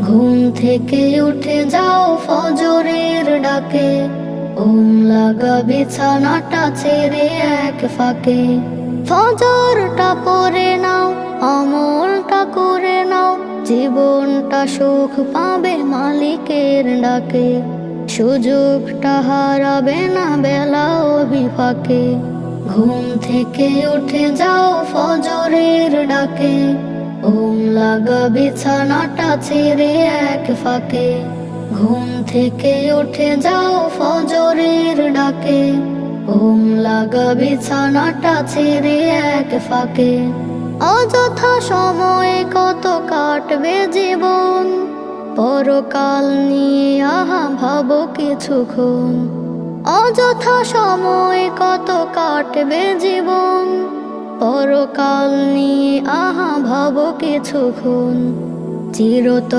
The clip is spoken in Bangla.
ঘুম থেকে উঠে যাও ফজরের ডাকে, ঘুম লাগা বিছানাটা ছেড়ে এক ফাঁকে। ফজরটা পড়ে নাও, আমলটা করে নাও, জীবনটা সুখ পাবে মালিকের ডাকে। সুযোগটা হারাবে না বেলা বিপাকে। ঘুম থেকে উঠে যাও ফজরের ডাকে, ঘুম লাগা বিছানাটা ছেড়ে এক ফাঁকে। ঘুম থেকে উঠে যাও ফজরের ডাকে, ঘুম লাগা বিছানাটা ছেড়ে এক ফাঁকে। অযথা সময়ে কত কাটবে জীবন, পরকাল নিয়ে আহা ভাবো কিছুক্ষণ। অযথা সময় কত কাটবে জীবন, পরকাল নিয়ে আহা ভাবো কিছুক্ষণ। চিরতরে